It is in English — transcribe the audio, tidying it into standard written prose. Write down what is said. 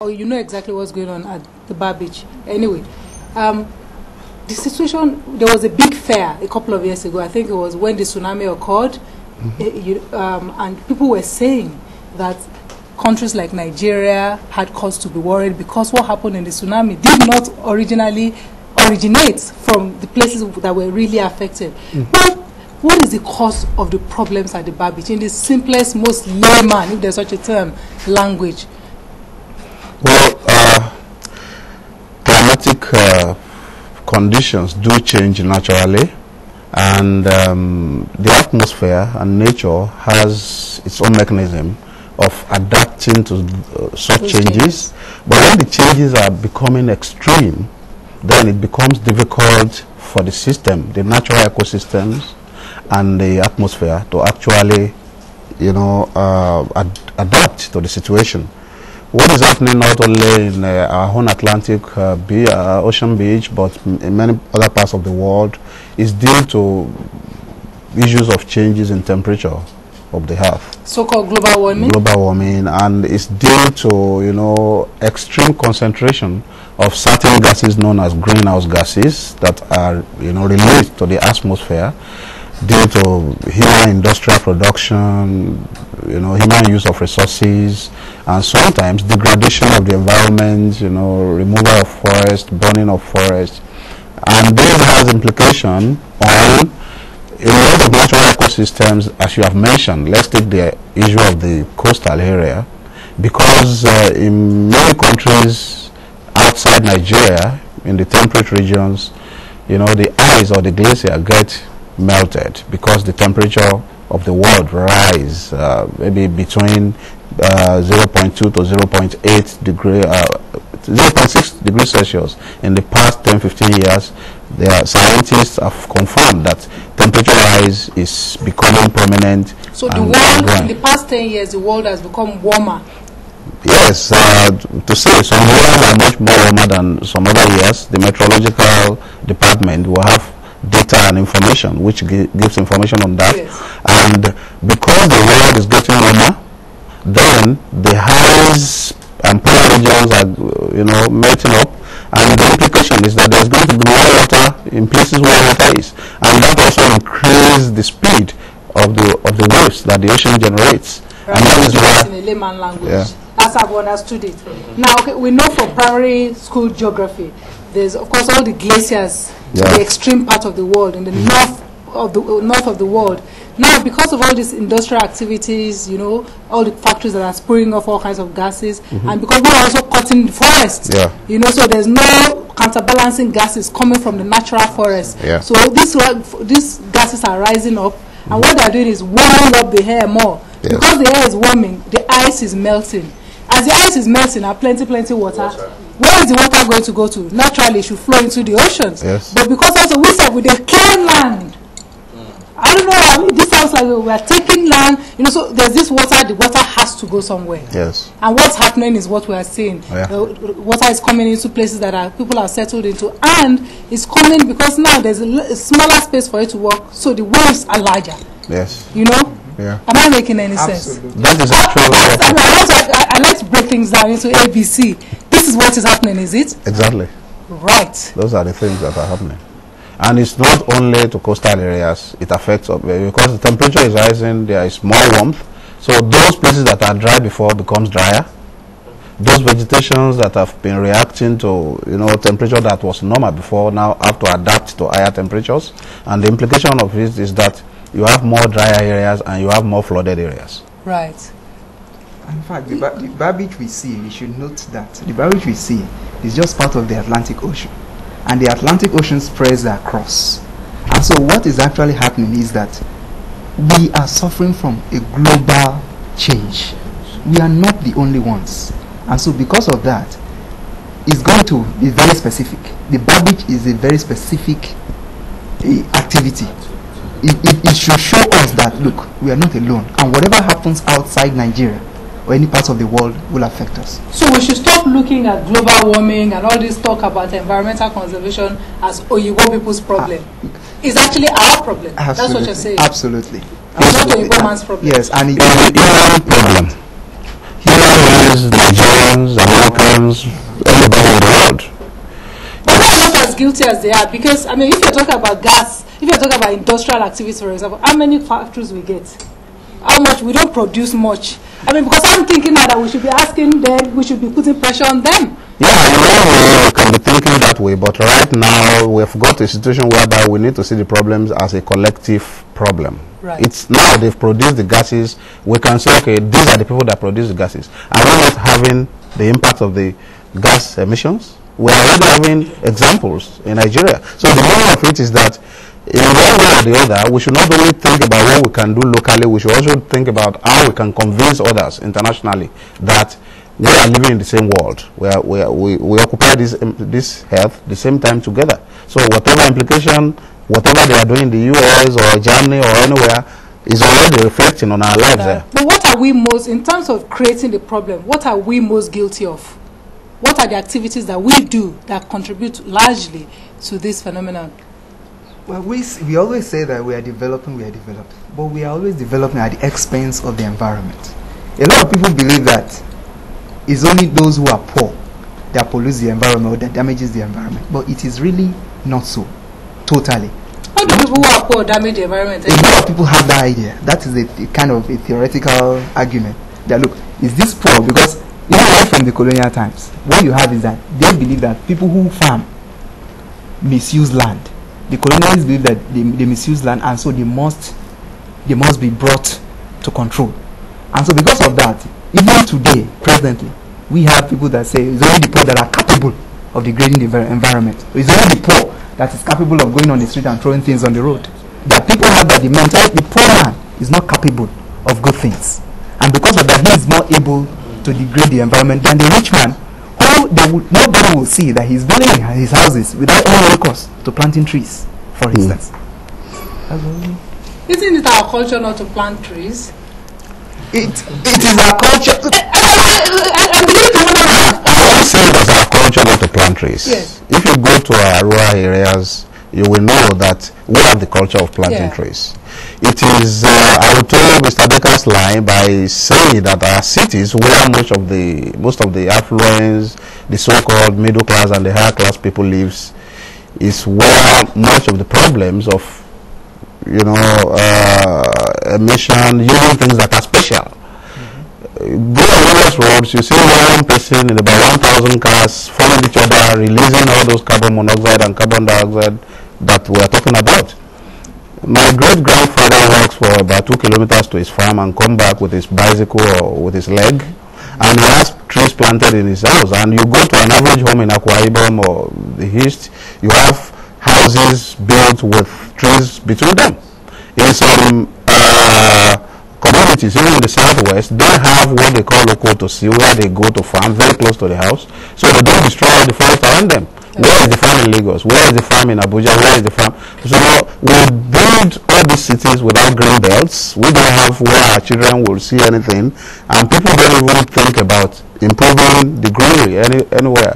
Oh, you know exactly what's going on at the Bar Beach. Anyway, the situation, there was a big fair a couple of years ago. I think it was when the tsunami occurred. And people were saying that countries like Nigeria had cause to be worried because what happened in the tsunami did not originally originate from the places that were really affected. But what is the cause of the problems at the Bar Beach in the simplest, most layman, if there's such a term, language? Well, climatic conditions do change naturally, and the atmosphere and nature has its own mechanism of adapting to such changes. But when the changes are becoming extreme, then it becomes difficult for the system, the natural ecosystems and the atmosphere to actually, adapt to the situation. What is happening not only in our own Atlantic Ocean Beach, but in many other parts of the world, is due to issues of changes in temperature of the earth. So-called global warming? Global warming, and it's due to, extreme concentration of certain gases known as greenhouse gases that are, released to the atmosphere due to human industrial production, human use of resources, and sometimes degradation of the environment, removal of forest, burning of forest. And this has implication on a lot of natural ecosystems, as you have mentioned. Let's take the issue of the coastal area, because in many countries outside Nigeria, in the temperate regions, the ice or the glacier get melted because the temperature of the world rise maybe between 0.2 to 0.8 degree 0.6 degrees Celsius. In the past 10-15 years, scientists have confirmed that temperature rise is becoming prominent. So the world, in the past 10 years, the world has become warmer. Yes, to say some years are much more warmer than some other years. The meteorological department will have data and information which gives information on that. Yes. And because the world is getting warmer, then the highs and polar regions are melting up, and the implication is that there's going to be more water in places where water is, and that also increases the speed of the waves that the ocean generates. Right. And that is why, in a layman language, as I've understood it. Now, okay, we know for primary school geography, there's of course all the glaciers, the extreme part of the world, in the north of the world. Now, because of all these industrial activities, all the factories that are spraying off all kinds of gases, and because we're also cutting the forest, so there's no counterbalancing gases coming from the natural forest. So these gases are rising up, and what they're doing is warming up the air more. Because the air is warming, the ice is melting. As the ice is melting, plenty water. Where is the water going to go to? Naturally, it should flow into the oceans. But because also we said with the clean land, I don't know, this sounds like we are taking land, so there's this water, the water has to go somewhere. And what's happening is what we are seeing. Water is coming into places that people are settled into, and it's coming because now there's a smaller space for it to work, so the waves are larger. Am I making any sense? That is actually I like to break things down into ABC. This is what is happening, is it? Exactly. Right. Those are the things that are happening. And it's not only to coastal areas, it affects because the temperature is rising, there is more warmth. So those places that are dry before becomes drier. Those vegetations that have been reacting to temperature that was normal before now have to adapt to higher temperatures. And the implication of it is that you have more drier areas and you have more flooded areas. Right. In fact, the Bar Beach we see, we should note that the Bar Beach we see is just part of the Atlantic Ocean. And the Atlantic Ocean spreads across. And so what is actually happening is that we are suffering from a global change. We are not the only ones. And so because of that, it's going to be very specific. The Bar Beach is a very specific activity. It should show us that, look, we are not alone. And whatever happens outside Nigeria or any part of the world will affect us. So we should stop looking at global warming and all this talk about environmental conservation as Oyibo people's problem. It's actually our problem. Absolutely. That's what you're saying. Absolutely. It's not Oyibo man's problem. Yes, and human problem. Human Chinese, Nigerians, Americans, everybody in the world. But they are not as guilty as they are, because, I mean, if you're talking about gas, if you're talking about industrial activities, for example, how many factories we get? How much? We don't produce much. I mean, because I'm thinking now that we should be asking them, we should be putting pressure on them. Yeah, in one way we can be thinking that way, but right now we've got to a situation whereby we need to see the problems as a collective problem. Right. It's now they've produced the gases, we can say, okay, these are the people that produce the gases. Are we not having the impact of the gas emissions? We are already having examples in Nigeria. So the meaning of it is that in one way or the other, we should not only think about what we can do locally, we should also think about how we can convince others internationally that we are living in the same world. We occupy this health the same time together. So whatever implication, whatever they are doing in the US or Germany or anywhere, is already reflecting on our lives there. But what are we most, in terms of creating the problem, what are we most guilty of? What are the activities that we do that contribute largely to this phenomenon? Well, we always say that we are developing, but we are always developing at the expense of the environment. A lot of people believe that it's only those who are poor that pollute the environment or that damages the environment, but it is really not so, totally. How do people who are poor damage the environment? A lot of people have that idea. That is a kind of a theoretical argument. That look, is this poor? Because even right from the colonial times, what you have is that they believe that people who farm misuse land. The colonialists believe that they misuse land, and so they must be brought to control. And so because of that, even today, presently, we have people that say it's only the poor that are capable of degrading the environment. It's only the poor that is capable of going on the street and throwing things on the road. That people have that the poor man is not capable of good things. And because of that, he is more able to degrade the environment than the rich man, who nobody will see that he's building his houses without any recourse to planting trees, for instance. Isn't it our culture not to plant trees? It is our culture. I won't say it was our culture not to plant trees. Yes. If you go to our rural areas, you will know that we have the culture of planting trees. It is, I will tell Mr. Baker's line by saying that our cities, where most of the affluence, the so-called middle class and the higher class people lives, is where much of the problems of, emission, using things that are special. Go on various roads, you see one person in about 1,000 cars following each other, releasing all those carbon monoxide and carbon dioxide that we are talking about. My great-grandfather walks for about 2 kilometers to his farm and come back with his bicycle or with his leg, and he has trees planted in his house. And you go to an average home in Akwa Ibom or the East, you have houses built with trees between them. In some communities, even in the southwest, they have what they call lokotosi, where they go to farm very close to the house, so they don't destroy the forest around them. Where is the farm in Lagos? Where is the farm in Abuja? Where is the farm? So we build all these cities without green belts. We don't have where our children will see anything, and people don't even think about improving the greenery anywhere.